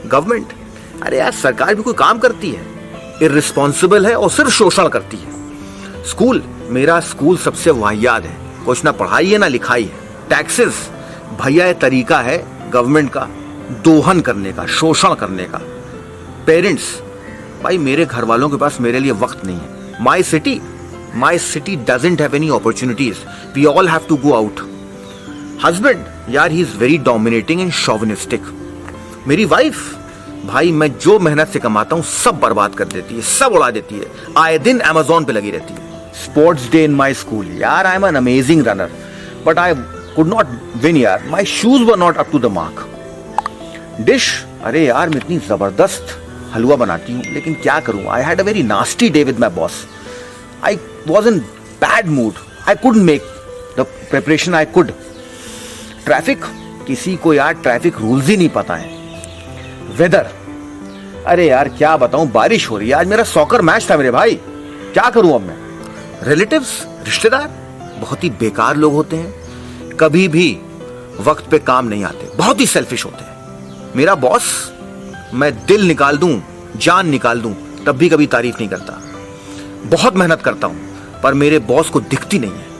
Government, अरे यार सरकार भी कोई काम करती है? इर्रिस्पॉन्सिबल है और सिर्फ शोषण करती है। स्कूल, मेरा स्कूल सबसे वाहियात है, कुछ ना पढ़ाई है ना लिखाई है। टैक्सेस, भैया ये तरीका है गवर्नमेंट का दोहन करने का, शोषण करने का। पेरेंट्स, भाई मेरे घर वालों के पास मेरे लिए वक्त नहीं है। My city doesn't have any opportunities, we all have to go out. Husband, यार he is very dominating and chauvinistic. मेरी वाइफ, भाई मैं जो मेहनत से कमाता हूं सब बर्बाद कर देती है, सब उड़ा देती है, आए दिन अमेजोन पे लगी रहती है। Sports day in my school, यार I am an amazing runner but I could not win यार, my shoes were not up to the mark. Dish, अरे यार मैं इतनी जबरदस्त हलवा बनाती हूँ लेकिन क्या करूँ, I had a very nasty day with my boss. I was in bad mood, I couldn't make the preparation I could. Traffic, किसी को यार ट्रैफिक रूल्स ही नहीं पता है। वेदर, अरे यार क्या बताऊं, बारिश हो रही है, आज मेरा सॉकर मैच था मेरे भाई, क्या करूं अब मैं। रिलेटिव्स, रिश्तेदार, बहुत ही बेकार लोग होते हैं, कभी भी वक्त पे काम नहीं आते, बहुत ही सेल्फिश होते हैं। मेरा बॉस, मैं दिल निकाल दूं, जान निकाल दूं, तब भी कभी तारीफ नहीं करता। बहुत मेहनत करता हूं पर मेरे बॉस को दिखती नहीं है।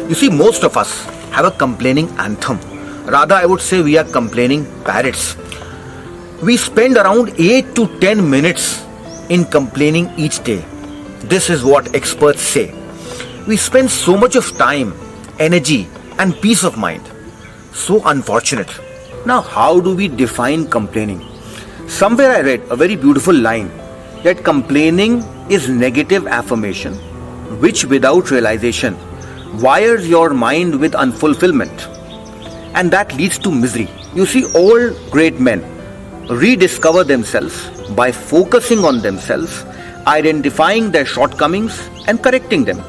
You see, most of us have a complaining anthem. Rather, I would say we are complaining parrots. We spend around 8 to 10 minutes in complaining each day. This is what experts say. We spend so much of time, energy, and peace of mind. So unfortunate. Now, how do we define complaining? Somewhere I read a very beautiful line that complaining is negative affirmation, which without realization wires your mind with unfulfillment, and that leads to misery. You see, all great men rediscover themselves by focusing on themselves, identifying their shortcomings and correcting them.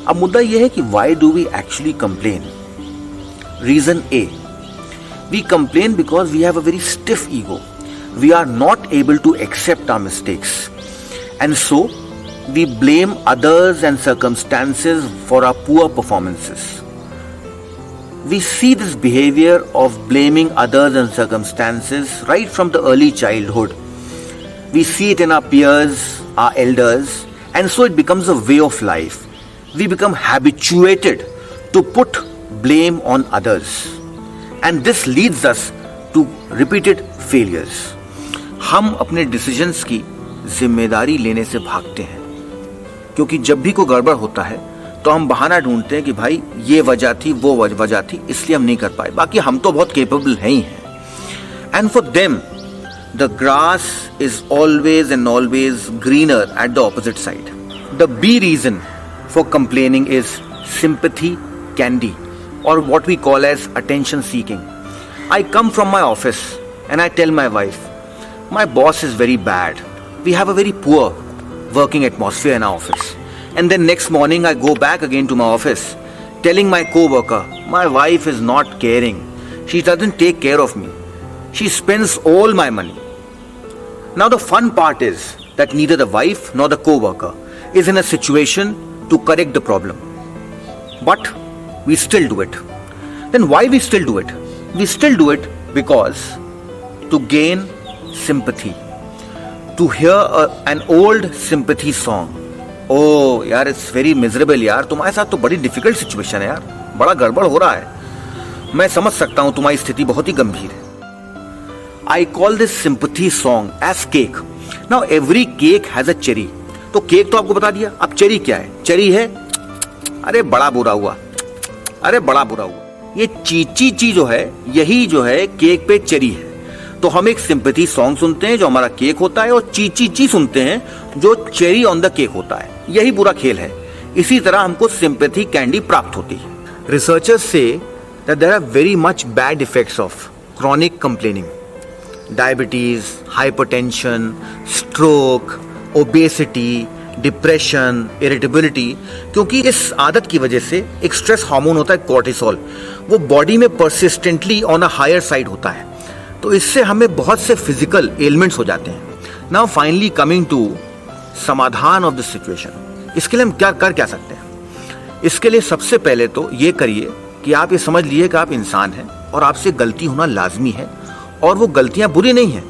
अब मुद्दा यह है कि why do we actually complain? Reason A, we complain because we have a very stiff ego. We are not able to accept our mistakes, and so we blame others and circumstances for our poor performances. We see this behavior of blaming others and circumstances right from the early childhood. We see it in our peers, our elders, and so it becomes a way of life. We become habituated to put blame on others, and this leads us to repeated failures. हम अपने decisions की जिम्मेदारी लेने से भागते हैं, क्योंकि जब भी कोई गड़बड़ होता है तो हम बहाना ढूंढते हैं कि भाई ये वजह थी, वो वजह थी, इसलिए हम नहीं कर पाए, बाकी हम तो बहुत केपेबल हैं ही हैं। And for them the grass is always and always greener at the opposite side. The be reason for complaining is sympathy candy, और what we call as attention seeking. I come from my office and I tell my wife, my boss is very bad, we have a very poor working atmosphere in our office. And then next morning I go back again to my office telling my co-worker, my wife is not caring, she doesn't take care of me, she spends all my money. Now the fun part is that neither the wife nor the co-worker is in a situation to correct the problem, but we still do it. Then why we still do it? We still do it because to gain sympathy, to hear an old sympathy song. Oh यार, it's very miserable यार, तुम्हारे साथ तो बड़ी difficult situation है यार, बड़ा गड़बड़ हो रहा है, मैं समझ सकता हूं तुम्हारी स्थिति बहुत ही गंभीर है। I call this sympathy song as cake. Now every cake has a cherry. तो केक तो आपको बता दिया, अब चेरी क्या है? चेरी है, अरे बड़ा बुरा हुआ, अरे बड़ा बुरा हुआ। ये चीची जो है, यही जो है केक पे चेरी है। तो हम एक सिंपैथी सॉन्ग सुनते हैं जो हमारा केक होता है, और ची सुनते हैं जो चेरी ऑन द केक होता है। यही पूरा खेल है। इसी तरह हमको सिंपैथी कैंडी प्राप्त होती है। Researchers say that there are very much bad effects of chronic complaining, diabetes, hypertension, stroke, obesity, depression, irritability, क्योंकि इस आदत की वजह से एक स्ट्रेस हार्मोन होता है कॉर्टिसोल, वो बॉडी में persistently on a higher side होता है, तो इससे हमें बहुत से फिजिकल एलिमेंट्स हो जाते हैं। नाउ फाइनली कमिंग टू समाधान ऑफ दिस सिचुएशन, इसके लिए हम क्या कर सकते हैं? इसके लिए सबसे पहले तो ये करिए कि आप ये समझ लिए कि आप इंसान हैं और आपसे गलती होना लाजमी है, और वो गलतियां बुरी नहीं हैं,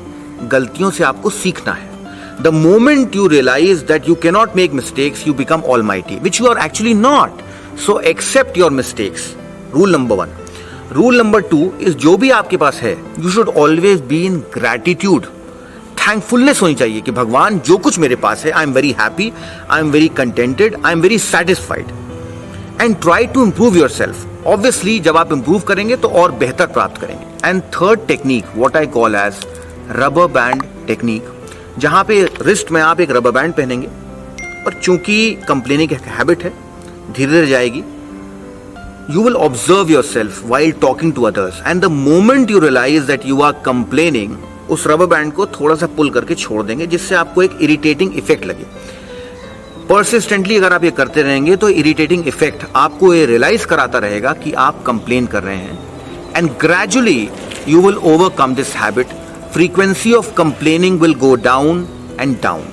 गलतियों से आपको सीखना है. The moment you realise that you can not make mistakes, you become almighty, which you are actually not. So accept your mistakes. Rule number 1. Rule number 2 is जो भी आपके पास है, you should always be in gratitude. Thankfulness होनी चाहिए कि भगवान जो कुछ मेरे पास है, I am very happy, I am very contented, I am very satisfied. And try to improve your self. Obviously जब आप इंप्रूव करेंगे तो और बेहतर प्राप्त करेंगे. And third technique, what I call as rubber band technique, जहां पे रिस्ट में आप एक रबर बैंड पहनेंगे, और चूंकि कंप्लेनिंग एक हैबिट है, धीरे धीरे जाएगी. You will observe yourself while talking to others, and the moment you realize that you are complaining, उस रबर बैंड को थोड़ा सा पुल करके छोड़ देंगे, जिससे आपको एक इरिटेटिंग इफेक्ट लगे. परसिस्टेंटली अगर आप ये करते रहेंगे तो इरिटेटिंग इफेक्ट आपको ये रियलाइज कराता रहेगा कि आप कंप्लेन कर रहे हैं, and gradually you will overcome this habit. Frequency of complaining will go down and down.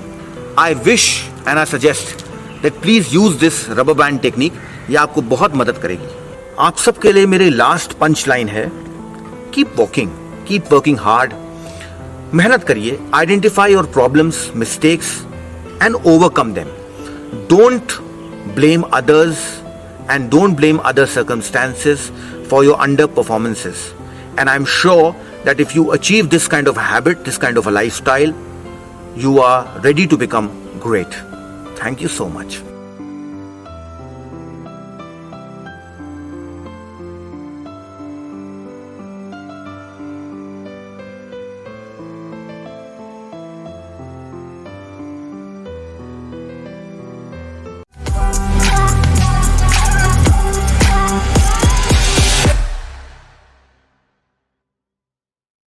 I wish and I suggest that please use this rubber band technique. ये आपको बहुत मदद करेगी. आप सबके लिए मेरी लास्ट पंच लाइन है, कीप वर्किंग हार्ड. मेहनत करिए, identify your problems, mistakes and overcome them. Don't blame others and don't blame other circumstances for your under performances. And I am sure that if you achieve this kind of habit, this kind of a lifestyle, you are ready to become great. Thank you so much.